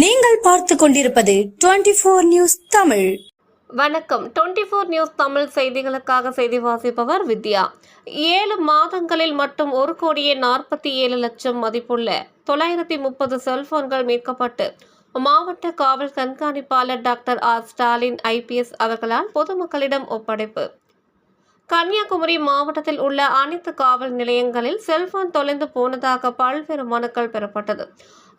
நீங்கள் பார்த்து கொண்டிருப்பது 24 நியூஸ் தமிழ். வணக்கம். 24 நியூஸ் தமிழ் செய்திகளுக்காக செய்தி வாசிப்பவர் வித்யா. 7 மாதங்களில் மட்டும் 1,47,00,000 மதிப்புள்ள 930 செல்போன்கள் மீட்கப்பட்டு மாவட்ட காவல் கண்காணிப்பாளர் டாக்டர் ஆர் ஸ்டாலின் ஐபிஎஸ் அவர்களால் பொதுமக்களிடம் ஒப்படைப்பு. கன்னியாகுமரி மாவட்டத்தில் உள்ள அனைத்து காவல் நிலையங்களில் செல்போன் தொலைந்து போனதாக பல்வேறு மனுக்கள் பெறப்பட்டது.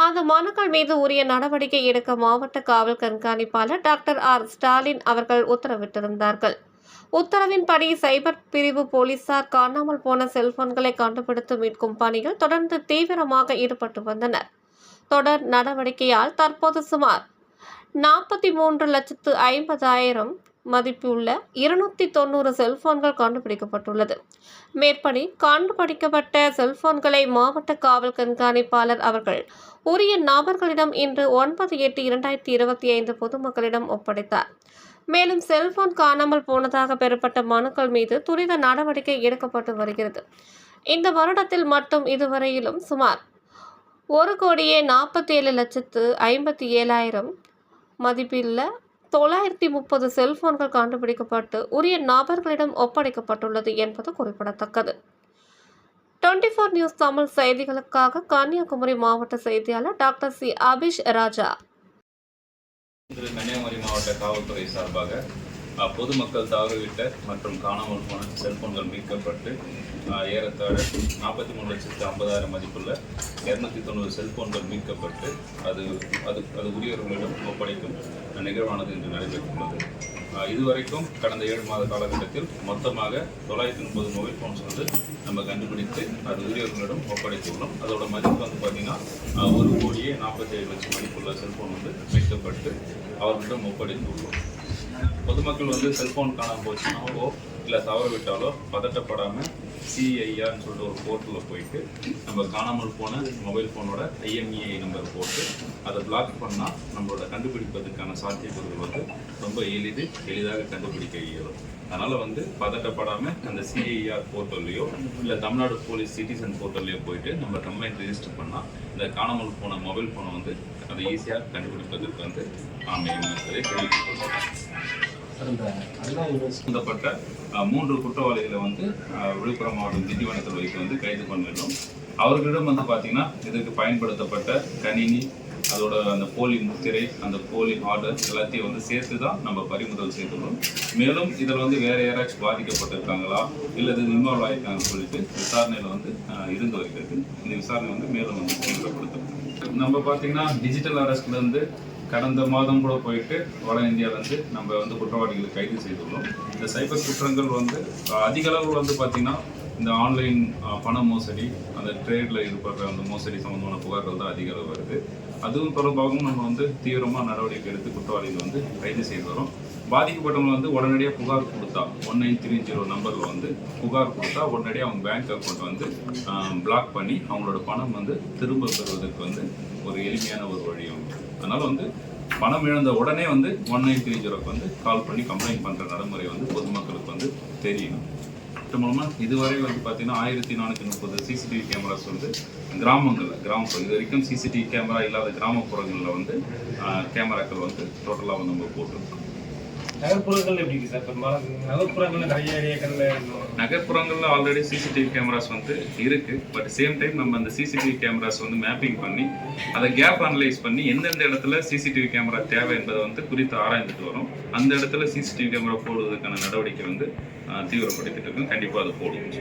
அந்த மனுக்கள் மீது உரிய நடவடிக்கை எடுக்க மாவட்ட காவல் கண்காணிப்பாளர் டாக்டர் ஆர் ஸ்டாலின் அவர்கள் உத்தரவிட்டிருந்தார்கள். உத்தரவின்படி சைபர் பிரிவு போலீசார் காணாமல் போன செல்போன்களை கண்டுபிடித்து மீட்கும் பணியில் தொடர்ந்து தீவிரமாக ஈடுபட்டு வந்தனர். தொடர் நடவடிக்கையால் தற்போது சுமார் 43,50,000 மதிப்புள்ள 290 செல்போன்கள் கண்டுபிடிக்கப்பட்டுள்ளது. மேற்படி கண்டுபிடிக்கப்பட்ட செல்போன்களை மாவட்ட காவல் கண்காணிப்பாளர் அவர்கள் உரிய நபர்களிடம் இன்று 9/8/2025 பொதுமக்களிடம் ஒப்படைத்தார். மேலும் செல்போன் காணாமல் போனதாக பெறப்பட்ட மனுக்கள் மீது துரித நடவடிக்கை எடுக்கப்பட்டு வருகிறது. இந்த வருடத்தில் மட்டும் இதுவரையிலும் சுமார் 1,47,57,000 மதிப்புள்ள 930 செல்போன்கள் கண்டுபிடிக்கப்பட்டு உரிய நபர்களிடம் ஒப்படைக்கப்பட்டுள்ளது என்பது குறிப்பிடத்தக்கது. 24 நியூஸ் தமிழ் செய்திகளுக்காக கன்னியாகுமரி மாவட்ட செய்தியாளர் டாக்டர் சி அபிஷ் ராஜா. கன்னியாகுமரி மாவட்ட காவல்துறை சார்பாக பொதுமக்கள் தவறவிட்ட மற்றும் காணாமல் போன செல்போன்கள் மீட்கப்பட்டு ஏறத்தாழ 43,50,000 மதிப்புள்ள 290 செல்போன்கள் மீட்கப்பட்டு அது உரியவர்களிடம் ஒப்படைக்கும் நிகழ்வானது இன்று நடைபெற்றுள்ளது. இதுவரைக்கும் கடந்த 7 மாத காலகட்டத்தில் மொத்தமாக 930 மொபைல் ஃபோன்ஸ் நம்ம கண்டுபிடித்து அது உரியவர்களிடம் ஒப்படைத்துள்ளோம். அதோட மதிப்பு பார்த்தீங்கன்னா 1,47,00,000 மதிப்புள்ள செல்போன் மீட்கப்பட்டு அவர்களிடம் ஒப்படைத்துள்ளோம். பொதுமக்கள் செல்போன் காணாமல் போச்சுனாவோ இல்லை தவற விட்டாலோ பதட்டப்படாமல் சிஐஆர்னு சொல்லிட்டு ஒரு போர்ட்டலில் போயிட்டு நம்ம காணாமல் போன மொபைல் ஃபோனோட IMEI நம்பர் போட்டு அதை பிளாக் பண்ணால் நம்மளோட கண்டுபிடிப்பதற்கான சாத்தியக்கூறுகள் ரொம்ப எளிதாக கண்டுபிடிக்க இயலும். அதனால் பதட்டப்படாமல் அந்த சிஐஆர் போர்ட்டல்லையோ இல்லை தமிழ்நாடு போலீஸ் சிட்டிசன் போர்ட்டல்லையோ போயிட்டு நம்ம கம்ப்ளைண்ட் ரெஜிஸ்டர் பண்ணால் இந்த காணாமல் போன மொபைல் ஃபோனை அதை ஈஸியாக கண்டுபிடிப்பதற்கு அமையும் என்பதை தெரிவித்துள்ளோம். சம்பந்தப்பட்ட 3 குற்றவாளிகளை விழுப்புரம் மாவட்டம் திண்டிவனத்தில் வைத்து கைது பண்ணிட்டோம். அவர்களிடம் பார்த்தீங்கன்னா இதற்கு பயன்படுத்தப்பட்ட கணினி, அதோட அந்த போலி முத்திரை, அந்த போலி ஆர்டர் எல்லாத்தையும் சேர்த்து தான் நம்ம பறிமுதல் செய்துள்ளோம். மேலும் இதில் வேற யாராச்சும் பாதிக்கப்பட்டிருக்காங்களா இல்லை இது இன்வால்வ் ஆகிருக்காங்கன்னு சொல்லிட்டு விசாரணையில் இருந்து வருகிறது. இந்த விசாரணை மேலும் தீவிரப்படுத்தும். நம்ம பார்த்தீங்கன்னா டிஜிட்டல் அரெஸ்ட்லேருந்து கடந்த மாதம் கூட போயிட்டு வட இந்தியாவிலேருந்து நம்ம குற்றவாளிகளை கைது செய்துள்ளோம். இந்த சைபர் குற்றங்கள் அதிக அளவு பார்த்தீங்கன்னா இந்த ஆன்லைன் பண மோசடி, அந்த ட்ரேடில் ஈடுபடுற அந்த மோசடி சம்பந்தமான புகார்கள் தான் அதிக அளவு வருது. அதுவும் தொடர்பாகவும் நம்ம தீவிரமாக நடவடிக்கை எடுத்து குற்றவாளிகள் கைது செய்து வரோம். பாதிக்கப்பட்டவங்க உடனடியாக புகார் கொடுத்தா 1930 நம்பரில் புகார் கொடுத்தா உடனடியாக அவங்க பேங்க் அக்கௌண்ட் பிளாக் பண்ணி அவங்களோட பணம் திரும்ப பெறுவதற்கு ஒரு எளிமையான ஒரு வழியும். அதனால் பணம் இழந்த உடனே 1930 கால் பண்ணி கம்ப்ளைண்ட் பண்ணுற நடைமுறை பொதுமக்களுக்கு தெரியணும். இது மூலமாக இதுவரை பார்த்தீங்கன்னா 1430 சிசிடிவி கேமராஸ் கிராமப்புறம் இது வரைக்கும் சிசிடிவி கேமரா இல்லாத கிராமப்புறங்களில் கேமராக்கள் டோட்டலாக நம்ம போட்டிருக்கோம். நகர்ப்புறங்கள் எப்படி இருக்கு சார்? நகர்ப்புறங்கள்ல நிறைய ஏரியாக்கள்ல நகர்ப்புறங்கள்ல ஆல்ரெடி சிசிடிவி கேமராஸ் இருக்கு. பட் சேம் டைம் நம்ம அந்த சிசிடிவி கேமராஸ் மேப்பிங் பண்ணி அதை கேப் அனலைஸ் பண்ணி எந்தெந்த இடத்துல சிசிடிவி கேமரா தேவை என்பதை குறித்து ஆராய்ந்துட்டு வரோம். அந்த இடத்துல சிசிடிவி கேமரா போடுவதற்கான நடவடிக்கை தீவிரப்படுத்திட்டு இருக்கோம். கண்டிப்பாக அதை போடுவோம்.